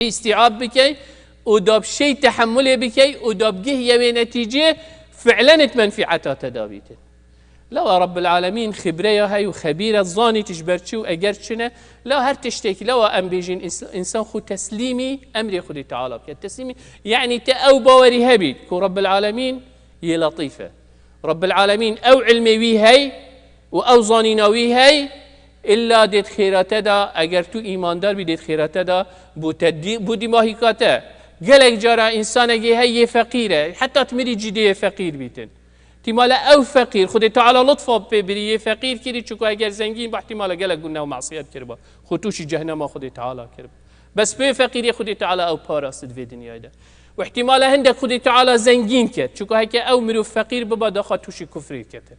استيعاب بكي وداب شيء تحمله بكي وداب جه يوي نتيجة فعلا تمنفعته تدابيته. لو رب العالمين خبرية هاي وخبيرة ظاني تجبرتشي وأجرتشنا لا هر تشتكي لو أم بيجين إنسان خو تسليمي أمري خدي تعالى بك التسليمي يعني تأو باوري هبي كو رب العالمين يلطيفة رب العالمين أو علمي وي هاي وأو ظانينا وي هاي إلا ديت خيراته دا أجر تو إيمان دار بديت خيراته دا بودي ماهيكاته قالك جرى إنسان هي فقيرة حتى تمري جديه فقير بيتن احتمال او فقير خود تعالى لطفه ببريه فقير كيري چوكو اگر زنگين باحتمال قالك قلنا ومعصيات كربا خطوش جهنم خود تعالى كربا بس بي فقير خود تعالى او باراست في دنيا ده واحتمال هندك خود تعالى زنگين كت چوكو هيك او مرو فقير ببا داخل توشي كفري كتن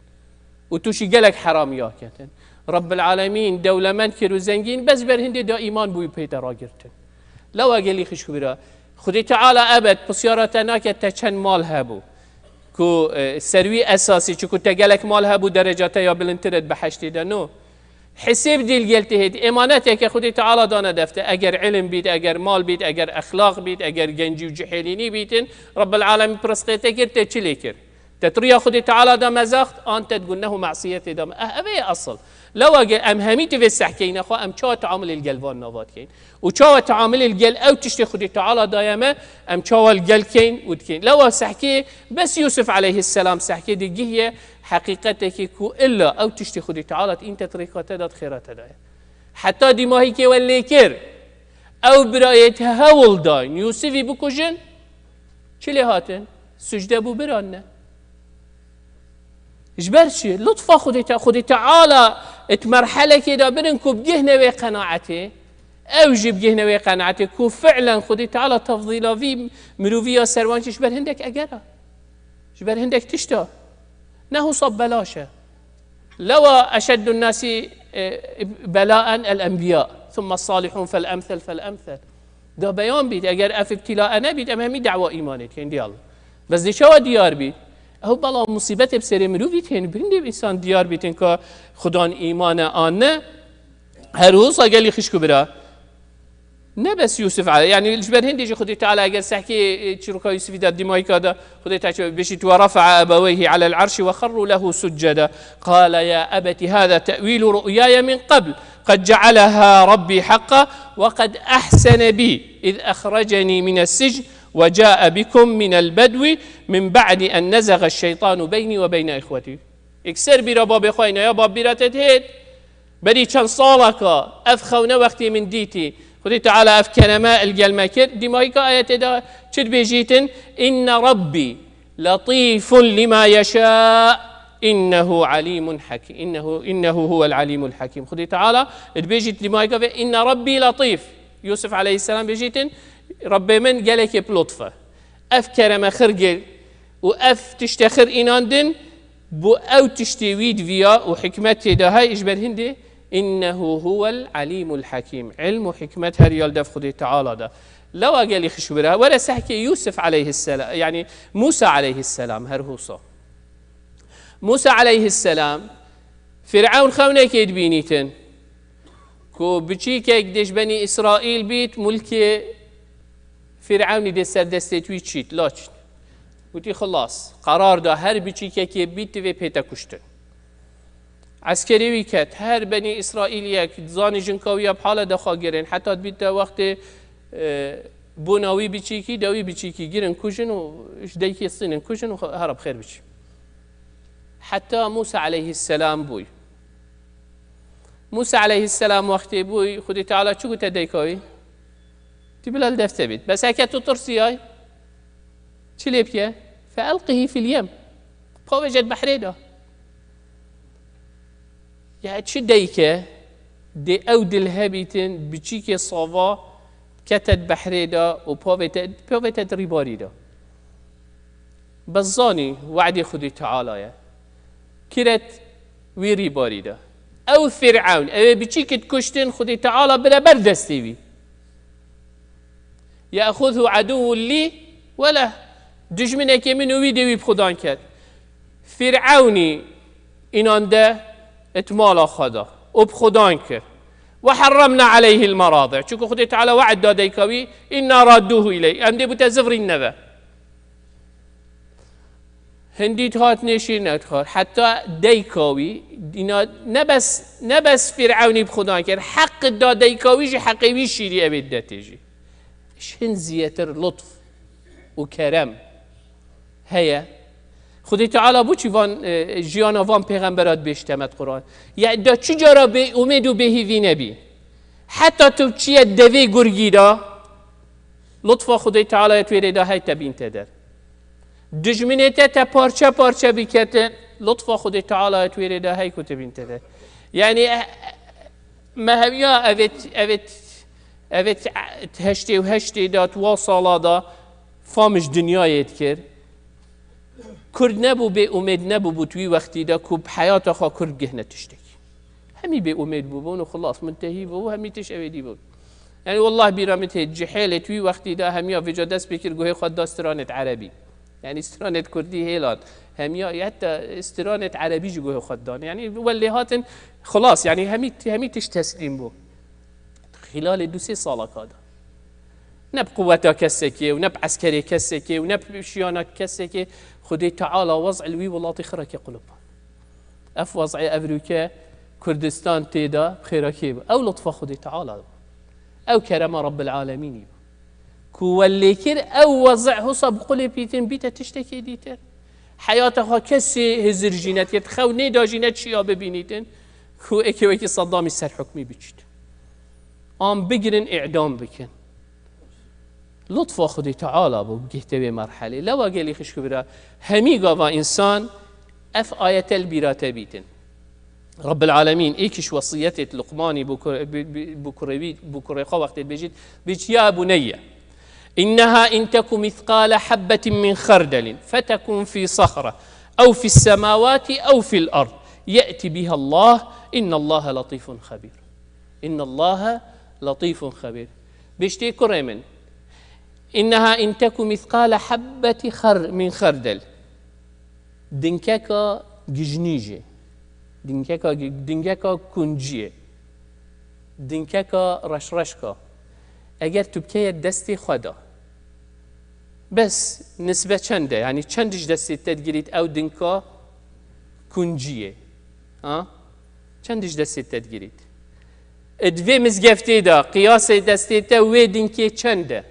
وتوشي قالك حراميا كتن رب العالمين دولمند كرو زنگين بس بر هند دا ايمان بوي بيتا راگرتن لو اگلی خش خبرا خود تعالى ابد بسيارتنا كتچن مال هبو كو سروي اساسي چكو تقالك مالها بو درجاته يا بلنترد بحشتي دنو حساب ديل قلتهد امانتك خدي تعالى دانا دفته اگر علم بيت اگر مال بيت اگر اخلاق بيت اگر جنجي وجحيليني بيتن رب العالمين برسقيتك كرت تشليكر تتريا خدي تعالى دا مزاخت انت تقول انه معصيه دا ابي اصل لو ام هميت في السحكين اخو ام شو تعامل القلبان نوات كين وشو تعامل القل او تشتي خدي تعالى دايما ام شو القل كين ودكين لو سحكي بس يوسف عليه السلام سحكي دي هي حقيقتك كو الا او تشتي خدي تعالى انت طريقته دات خيرته دا حتى دي ما هيك ولا كير او برايتها هول داين يوسف بكوجن شلي هاتن سجده بو برانه اجبرشي لطفا خدي تعالى اتمرحله كده بنكو بجهنه وقناعته او جيب جهنه وقناعته كو فعلا خدي تعالى تفضيلا في مروفيا سروانش اجبر هندك اجرا اجبر هندك تشتا نهو صب بلاشه لو اشد الناس بلاء الانبياء ثم الصالحون فالامثل فالامثل ده بيان بيت اگر اف ابتلاء انا بيت امامي دعوه ايمانك دي الله بس دي شو ديار بيت او بالا مصیبت بسری مروی تین بنده انسان دیار بیتن که خدان ایمان آنه هر روز اگلی خشکو برا نه بس يوسف على يعني الجبر هندي جو خدي تعالى اگر سحكي تشركا يوسف داد دماي كذا خدي تعالى بشيت ورفع ابويه على العرش وخروا له سجدا قال يا ابت هذا تاويل رؤياي من قبل قد جعلها ربي حقا وقد احسن بي اذ اخرجني من السجن وجاء بكم من البدو من بعد أن نزغ الشيطان بيني وبين إخوتي اكسر بيرا باب إخوائنا يا باب بيرا تتهد بدي كان صالك أفخونا وقتي من ديتي خذي تعالى أفكنا ماء الجلمكر دي مايكا آيات دا شد بيجيتن إن ربي لطيف لما يشاء إنه عليم حكيم إنه هو العليم الحكيم خذي تعالى بيجيت دي مايكا إن ربي لطيف يوسف عليه السلام بيجيتن ربي من قالك بلطفه اف كرم خرجل واف تشتخر إناندن بو او تشتويد فيا وحكمته ده هاي اجبر هندي انه هو العليم الحكيم علم وحكمة هريال دف خدي تعالى ده لو قال خشبرها ولا سحكي يوسف عليه السلام يعني موسى عليه السلام هرهوصا موسى عليه السلام فرعون خونك يدبينيتن كو بچيكك دش بني اسرائيل بيت ملكي فرعون دي سر دستوي تشيت لاش قلتي خلاص قرار ده هر بچيكه كي بيت و بيتا كشتن عسكري ويكت هر بني اسرائيل يك زاني جنكاويه بحاله دخا گرن حتى بيت وقت بوناوي بچيكي دوي بچيكي گرن كوجن و ديكي صينن كوجن وهرب خير بچ حتى موسى عليه السلام بوي موسى عليه السلام وقت بوي خدي تعالى شو قلت ديكاوي تبلا الدفتة بيت بس هكا تطرسياي شلي بيه فألقه في اليم بوجد بحريدا يعني تشديك دي أود الهبيتن بتشيك صافا كتد بحريدا وبوفيت ريباريدا بزاني وعدي خدي تعالى كرت ويري باريدا أو فرعون أو بتشيك تكشتن خدي تعالى بلا بردستيوي يأخذه عدو لي ولا دجمنك منو ويدوي بخدان كد فرعوني إنان ده اتمالا خدا وبخدان كر وحرمنا عليه المراضع چونکو خدای تعالی وعد داده کاوی اینا رادوه الی ام دی بوتا زفرین نبه هندیت هات نشین ندخل حتی دیکاوی اینا نبس فرعونی بخدا کرد حق دا دیکاویش حقیوی شیری ابدتیجی شن زیاتر لطف و کرم هيا خدای تعالی بو چیوان جیانا وان پیغمبرات بیشتمت قرآن یعنی دا چجارا به امید و بهیوی نبی حتی تو چیه دوی گرگی دا لطفا خدای تعالی تویره دا های تبین تدر دجمنیته تا پارچه پارچه بکتن لطفا خدای تعالی تویره دا های کتبین تدر یعنی مهویا اوت هشتی و هشتی دا تو سالا دا فامش دنیایت کرد کرد نبو به امید نبو بو توی وقتی دا که حیات خواه کرد گهنه تشتکی همی به امید بو و خلاص منتهی بو همی تش اویدی بو یعنی والله بیرامته جحیل توی وقتی دا همیا وجا دست بکر گوه خود دا استرانت عربی یعنی استرانت کردی هیلان همیا حتی استرانت عربی جو گوه خود دان یعنی ولی هاتن خلاص یعنی همی تش تسلیم بو خلال 2-3 سال کادا نب قوتا كسكي ونب عسكري كسكي ونب شيانا كسكي خدي تعالى وضع الوي ولاطي خرك قلوب اف وضع افريكا كردستان تيدا بخيركي او لطف خدي تعالى او كرم رب العالمين كولي كر او وضعه صب قلبيتن بيتا تشتكي ديتر حياتها كسي هزر جينات يتخو نيدا جينات شيا ببينيتن كو اكي وكي صدامي سر حكمي بجد ام بقرن اعدام بكن لطف خدای تعالی بو بگهته به مرحله لو اگلی خش کبرا همی گاوا انسان اف آیت البیرات بیتن رب العالمین ایکش وصیت لقمانی بکره وقت بجید بيج يا بني إنها إن تك مثقال حبة من خردل فتكن في صخرة أو في السماوات أو في الأرض يأتي بها الله إن الله لطيف خبير إن الله لطيف خبير بيشتي كريمن إنها إن تك مثقال حبة من خردل دنكاكا ججنيجي دنكاكا كنجيه دنكاكا رشرشكا اگر تبكي دستي خدا بس نسبة چنده يعني چندش دستي تدگيريت او دنكا كنجيه ها چندش دستي تدگيريت ادوي مزگفتي دا قياس دستي تا وي دنكي چنده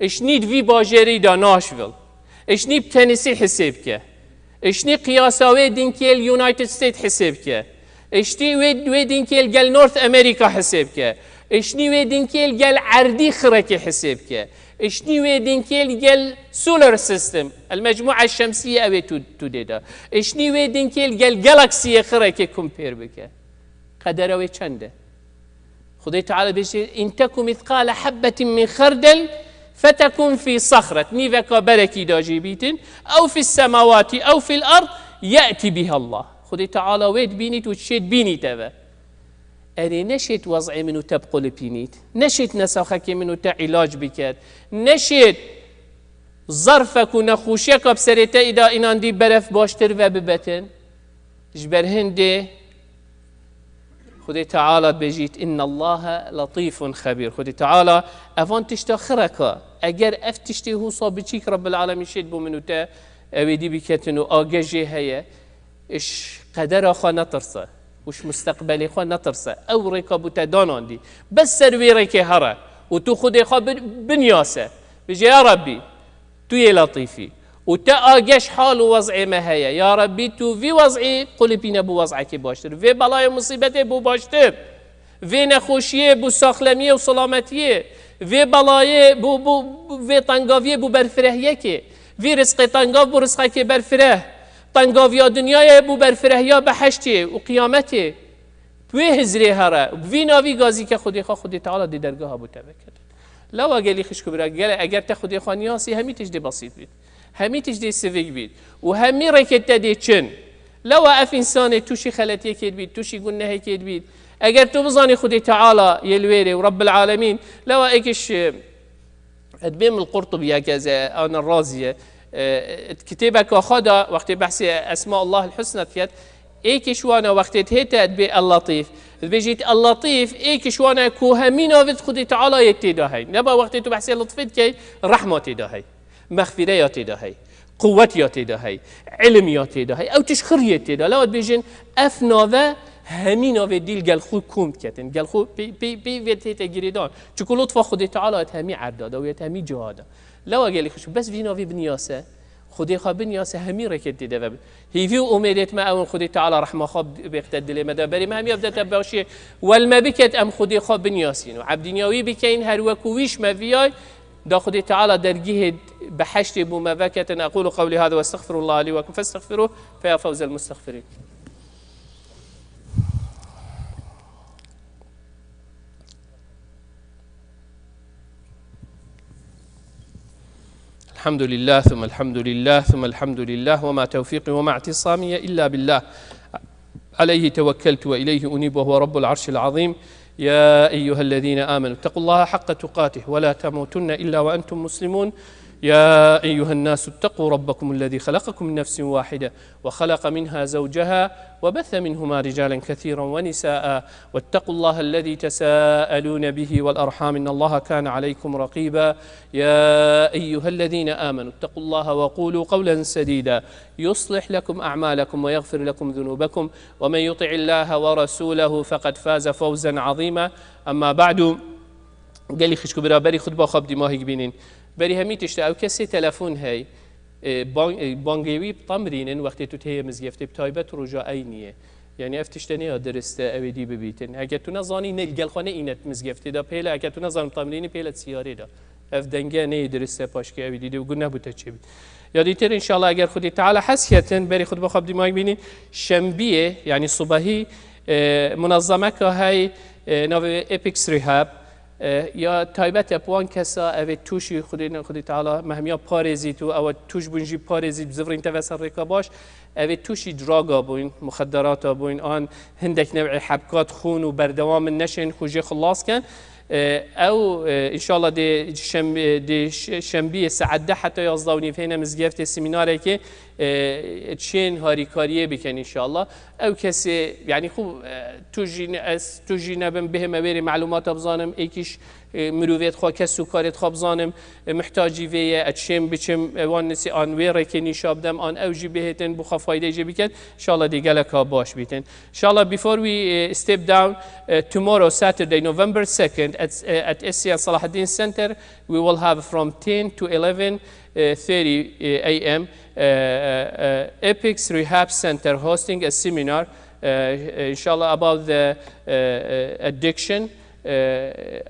اشنيد في باجري دا ناشفيل اشني بتنسي حساب كه اشني قياساوي دينكيل يونايتد ستيت حساب كه اشتي وي دينكيل قال نورث امريكا حساب كه اشني وي دينكيل قال عردي خركي حساب كه اشني وي دينكيل قال سولار سيستم المجموعه الشمسيه اوي تو ديدا اشني وي دينكيل قال جالاكسي خركي كومبير بك قدروي چنده خدای تعالی بيجي ان تكن مثقال حبه من خردل فتكن في صخرة نيفكا بركي داجي بيتن أو في السماوات أو في الأرض يأتي بها الله خدي تعالى ويد بينيت وتشيت بينيت أبا أري نشيت وضعي منو تبقى لبينيت نشيت نساخك منو تعلاج بكات نشيت ظرفك ونخوشيك بسريتا إذا إنان دي برف باشتر وببتن جبر هندي خدي تعالى بجيت إن الله لطيف خبير خدي تعالى أفان تشتا خركا أجر أفتشتي هو صابتشيك رب العالمين شيد بو منو تا أبيدي بكتنو آجي هيا إش قدر خا نترسى وش مستقبلي خا نترسى أو ركابو تدانان دي بس سروي ركي هرا وتو خدي خا بنياسة بيجي يا ربي تو يا لطيفي وتأجش حال وضعي ما هي يا ربي تو في وضعي قلبينا بو وضعك باشتر في بلاي مصيبتي بو باشتر في نخوشيه بو ساخلميه وسلامتيه في بلاي بو في طنقافيه بو برفرهيه كي في رزق طنقاف بو رزقك برفره طنقافيا دنيا بو برفرهيه بحشتي وقيامتي توي هزري هرا في ناوي غازي كخدي خدي تعالى دي درجها بو تبكت لو اجلي خش كبرى اگر تاخدي خانياسي همي تجدي بسيط بيت همي تجدي سيفيك بيت وهمي ركت تدي چن لو اف انسان توشي خلتي كيد بيت توشي قلنا كيد بيت اگر تو بزاني خدي تعالى يلويري ورب العالمين لو اكش ادبيم القرطبي كذا انا الرازيه كتابك خدا وقت بحث اسماء الله الحسنى كيت ايكش وانا وقت هيتا بي اللطيف بيجيت اللطيف ايكش وانا كو همين وفد خدي تعالى يتداهي نبا وقت تو بحسي لطفت كي رحمة تداهي مغفرة تداهي قوة تداهي علم تداهي او تشخرية تداهي لو بيجين افناذا همین آوی دیل گل خو کم کتن گل خو پی ویت گریدان چون لطف خودی تعالی همی عداده و همی جهاده لو اگه خوش بس وین آوی بنیاسه خودی خواب بنیاسه همی رکت دیده و هیوی امیدت ما اون خودی تعالی رحمه خواب بیختد دل مدا بری ما همی افدت باشی والما بکت ام خودی خواب بنیاسین و عبدینیاوی بکین هر وکویش ما ویای دا خودی تعالی درگیه بحشت بو ما وکتن اقول قولی هذا واستغفر الله لي ولكم فاستغفروه فيا فوز المستغفرين. الحمد لله ثم الحمد لله ثم الحمد لله وما توفيقي وما اعتصامي إلا بالله عليه توكلت وإليه أنيب وهو رب العرش العظيم. يا أيها الذين آمنوا اتقوا الله حق تقاته ولا تموتن إلا وأنتم مسلمون. يا أيها الناس اتقوا ربكم الذي خلقكم من نفس واحدة وخلق منها زوجها وبث منهما رجالا كثيرا ونساء واتقوا الله الذي تساءلون به والأرحام إن الله كان عليكم رقيبا. يا أيها الذين آمنوا اتقوا الله وقولوا قولا سديدا يصلح لكم أعمالكم ويغفر لكم ذنوبكم ومن يطع الله ورسوله فقد فاز فوزا عظيما. أما بعد قال لي خشكو برابري خطبة خب دماغي بينين بري همي تشتا او كسي تلفون هاي بانجيوي بطمرين وقت تتهي مزيفتي بتايبت رجاء اينيه يعني افتشتني درسته او دي ببيتن اگه تو نزاني نلقل خانه اينت مزيفتي دا بيلا اگه تو نزان طمريني بيلا سياري دا اف دنگه نه درسته پاشكي او دي وقلنا بوتا چه بيت ياديتر ان شاء الله اگر خودي تعالى حسيتن بري خود بخواب دماغ بينين شنبيه يعني صباحي منظمه که هاي ناوي ايبكس ريهاب یا تایبت اپوان کسا اوه توشی خودی تعالی مهمیا پارزی تو او توش بونجی پارزی بزفرین توسر ریکا باش اوه توشی دراغا بوین مخدراتا بوین آن هندک نوع حبکات خون و بردوام نشن خوشی خلاص کن او ان شاء الله دی شنبه ساعت 10 حتی 11 و نیم هنا مزگفت سمیناره که چین هاریکاریه بکن ان شاء الله او کسی یعنی خوب توجی نبم بهم بری معلومات بزانم ایکیش مروفیت خواه کسو کارت خواب زانم محتاجی ویه اتشم بچم وان نسی آن ویره که نیشاب دم آن اوجی بهتن بخوا فایده جی بکن انشاءالله دیگه لکا باش بیتن انشاءالله before we step down tomorrow Saturday November 2nd at SCN Salahuddin Center we will have from 10 to 11:30 a.m. Apex Rehab Center hosting a seminar inshallah about the addiction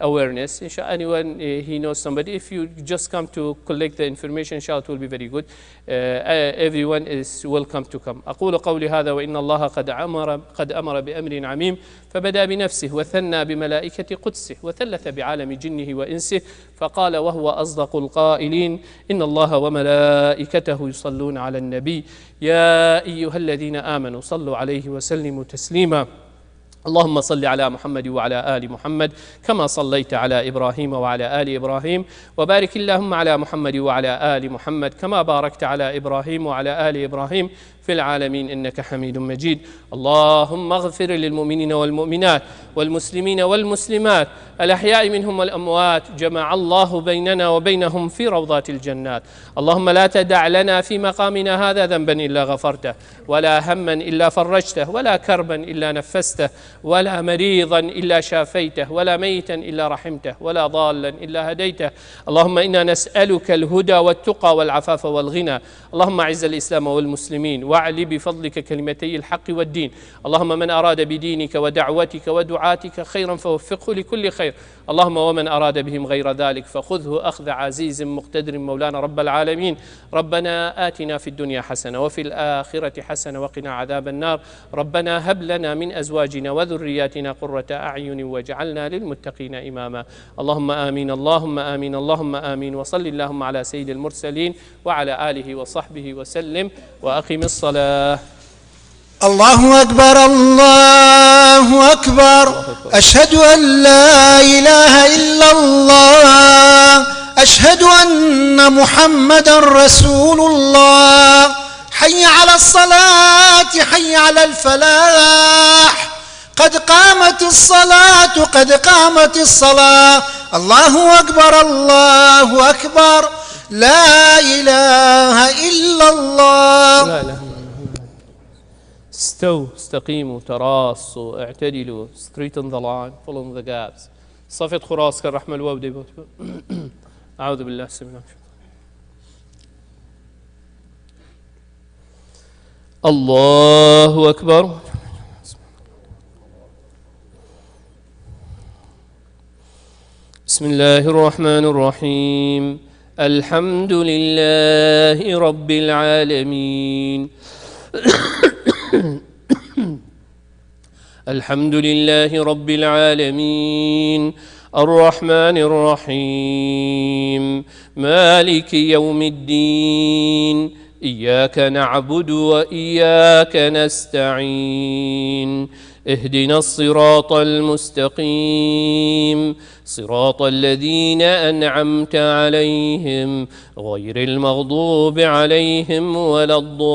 awareness. Inshallah, anyone he knows somebody. If you just come to collect the information, inshallah, it will be very good. Everyone is welcome to come. أقول قولي هذا وإن الله قد أمر بأمر عميم فبدأ بنفسه وثنى بملائكة قدسه وثلث بعالم جنه وإنسه فقال وهو أصدق القائلين إن الله وملائكته يصلون على النبي يا أيها الذين آمنوا صلوا عليه وسلموا تسليما. اللهم صل على محمد وعلى آل محمد كما صليت على إبراهيم وعلى آل إبراهيم وبارك اللهم على محمد وعلى آل محمد كما باركت على إبراهيم وعلى آل إبراهيم في العالمين إنك حميد مجيد. اللهم اغفر للمؤمنين والمؤمنات والمسلمين والمسلمات الأحياء منهم والأموات جمع الله بيننا وبينهم في روضات الجنات. اللهم لا تدع لنا في مقامنا هذا ذنبا إلا غفرته ولا هما إلا فرجته ولا كربا إلا نفسته ولا مريضا إلا شافيته ولا ميتا إلا رحمته ولا ضالا إلا هديته. اللهم إنا نسألك الهدى والتقى والعفاف والغنى. اللهم أعز الإسلام والمسلمين واعل بفضلك كلمتي الحق والدين. اللهم من أراد بدينك ودعوتك ودعاتك خيرا فوفقه لكل خير. اللهم ومن أراد بهم غير ذلك فخذه أخذ عزيز مقتدر مولانا رب العالمين. ربنا آتنا في الدنيا حسنة وفي الآخرة حسنة وقنا عذاب النار. ربنا هب لنا من أزواجنا وذرياتنا قرة أعين واجعلنا للمتقين إماما. اللهم آمين اللهم آمين اللهم آمين. وصل اللهم على سيد المرسلين وعلى آله وصحبه وسلم وأقم الصلاة. الله أكبر الله أكبر أشهد أن لا إله إلا الله أشهد أن محمدا رسول الله حي على الصلاة، حي على الفلاح، قد قامت الصلاة، قد قامت الصلاة. الله أكبر، الله أكبر، لا إله إلا الله. لا إله إلا الله. استووا، استقيموا، تراصوا، اعتدلوا. Straighten the line, fill in the gaps. صفت خراس كالرحمة الوودي. أعوذ بالله السميع العليم. الله أكبر. بسم الله الرحمن الرحيم. الحمد لله رب العالمين. الحمد لله رب العالمين الرحمن الرحيم مالك يوم الدين إياك نعبد وإياك نستعين اهدنا الصراط المستقيم صراط الذين أنعمت عليهم غير المغضوب عليهم ولا الضالين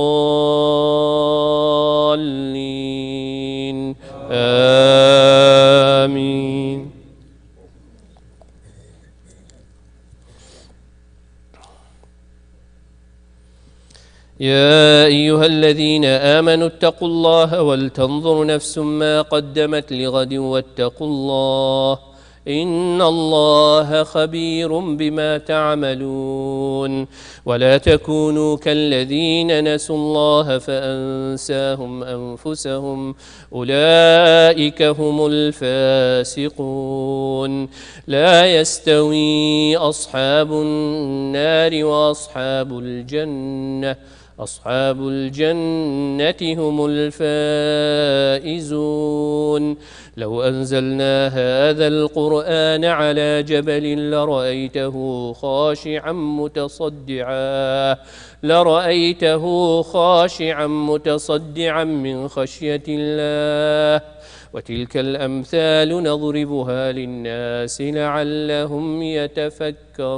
آمين. يا أيها الذين آمنوا اتقوا الله ولتنظر نفس ما قدمت لغد واتقوا الله إن الله خبير بما تعملون ولا تكونوا كالذين نسوا الله فأنساهم أنفسهم أولئك هم الفاسقون لا يستوي أصحاب النار وأصحاب الجنة أصحاب الجنة هم الفائزون لو أنزلنا هذا القرآن على جبل لرأيته خاشعا متصدعا من خشية الله وتلك الأمثال نضربها للناس لعلهم يتفكرون.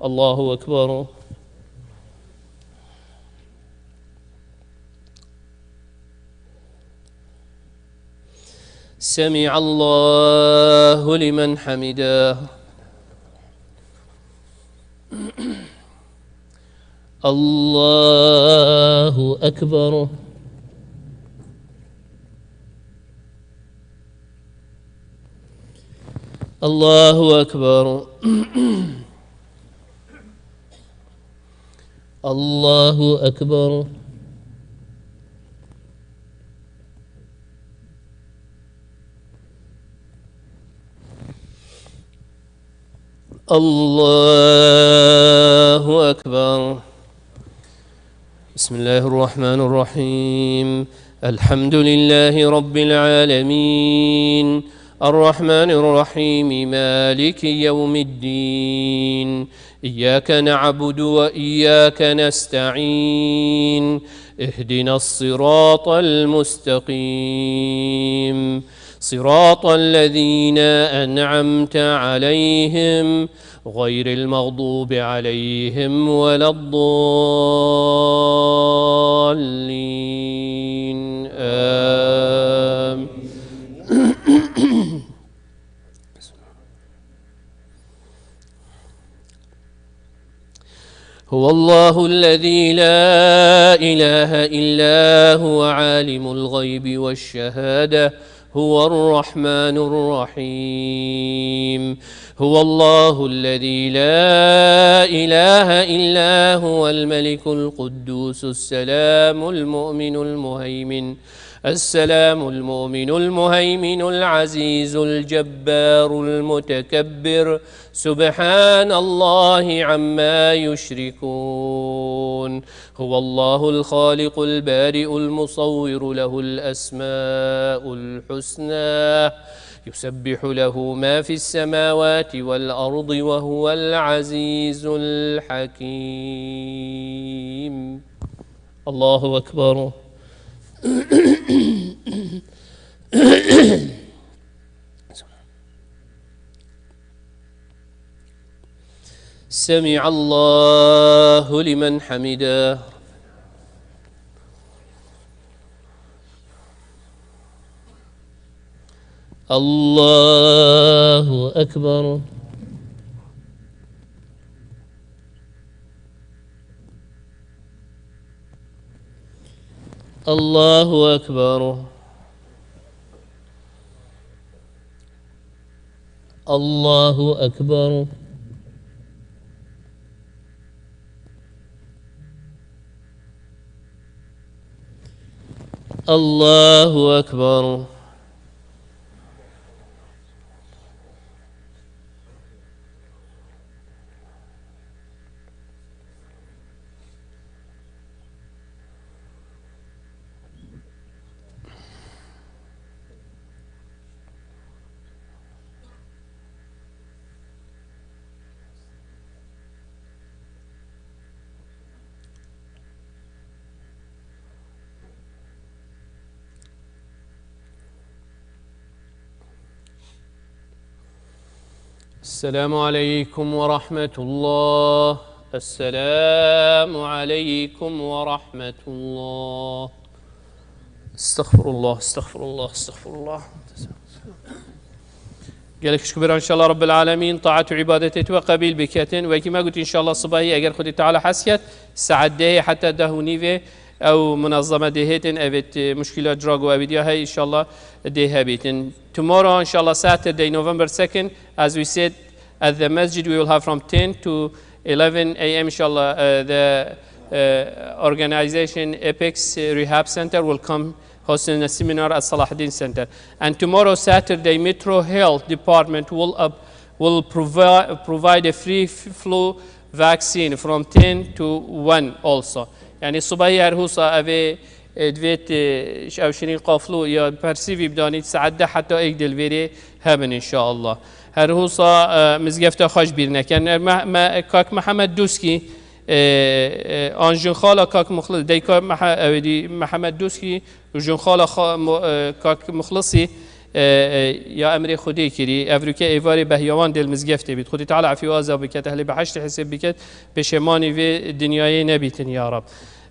الله أكبر. سمع الله لمن حمده. الله أكبر. الله أكبر. الله أكبر. الله أكبر. بسم الله الرحمن الرحيم. الحمد لله رب العالمين الرحمن الرحيم مالك يوم الدين إياك نعبد وإياك نستعين اهدنا الصراط المستقيم صراط الذين أنعمت عليهم غير المغضوب عليهم ولا الضالين آمين. هو الله الذي لا إله إلا هو عالم الغيب والشهادة هو الرحمن الرحيم. هو الله الذي لا إله إلا هو الملك القدوس السلام المؤمن المهيمن العزيز الجبار المتكبر سبحان الله عما يشركون. هو الله الخالق البارئ المصور له الأسماء الحسنى يسبح له ما في السماوات والأرض وهو العزيز الحكيم. الله أكبر. سمع الله لمن حمده. الله أكبر. الله أكبر. الله أكبر. الله أكبر. السلام عليكم ورحمة الله. السلام عليكم ورحمة الله. استغفر الله استغفر الله استغفر الله. قالك شكرا إن شاء الله رب العالمين طاعة وعبادته وقبيل بكتن وكي ما قلت إن شاء الله صباحي أجر خدي تعالى حسيت ساعة حتى دهونيفي أو منظمة دهيتن أبت مشكلة دراغ وأبديا هاي إن شاء الله دهها بيتن. Tomorrow إن شاء الله Saturday November 2nd as we said at the masjid we will have from 10 to 11 a.m. إن شاء الله the organization Apex Rehab Center will come hosting a seminar at Salahuddin Center. And tomorrow Saturday Metro Health Department will provide a free flu vaccine from 10 to 1 also. يعني الصباحية هرهوصة أبي دويت أو شرين قافلو يا برسيفي بدانيت سعدة حتى إيجدل فيري هبن إن شاء الله. هرهوصة مزجفته خاش بيرنا كان ما كاك محمد دوسكي آنجن خاله كاك مخلص دي كاك محمد دوسكي وجن خاله كاك مخلصي يا أمري خدي كري أفريقيا إيفاري بهيوان دل مزجفته بيت خدي تعالى في وازا بكت أهل بحشت حسب بكت بشماني في دنياي نبيتن يا رب.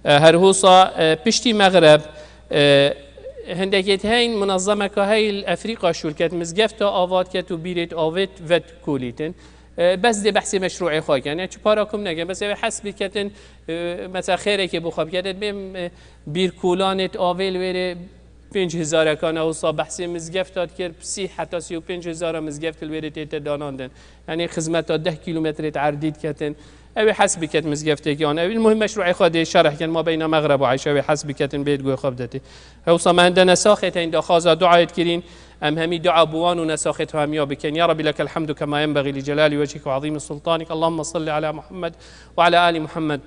هرهوصة بشتي مغرب هندكت هين منظمة كهاي الأفريقيا شركة مزجفته آوات كتو بيرت آوت ود كوليتن بس دي بحث مشروعي خواهي يعني چه پاراكم نگم بس حسب كتن مثلا خيري كي بخواب كتن بيم بير كولانت آويل ويري 5000 كان اوصا بحث مزگفتات کرد 30 حتی 35000 مزگفت الویری تیت داناندن یعنی خدمت 10 کیلومتر تعردید کتن اوی حسب کت مزگفته کیان اوی المهم مشروع خود شرح کن ما بین مغرب و عشا اوی حسب کتن بيت گوی خواب داتی اوصا ما عندنا ساخت عند خازا دعایت کرین ام همي دعاء بوان ونساخت هميا بكن يا رب لك الحمد كما ينبغي لجلال وجهك وعظيم سلطانك اللهم صل على محمد وعلى آل محمد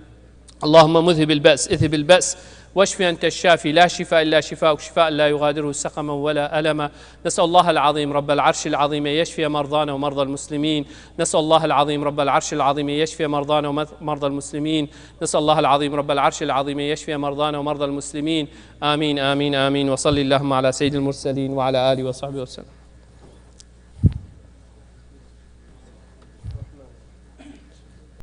اللهم مذهب البأس اذهب البأس واشفي أنت الشافي لا شفاء إلا شفاءك شفاء لا يغادره سقما ولا ألما نسأل الله العظيم رب العرش العظيم يشفي مرضانا ومرضى المسلمين نسأل الله العظيم رب العرش العظيم يشفي مرضانا ومرضى المسلمين نسأل الله العظيم رب العرش العظيم يشفي مرضانا ومرضى المسلمين آمين آمين آمين وصل اللهم على سيد المرسلين وعلى آله وصحبه وسلم.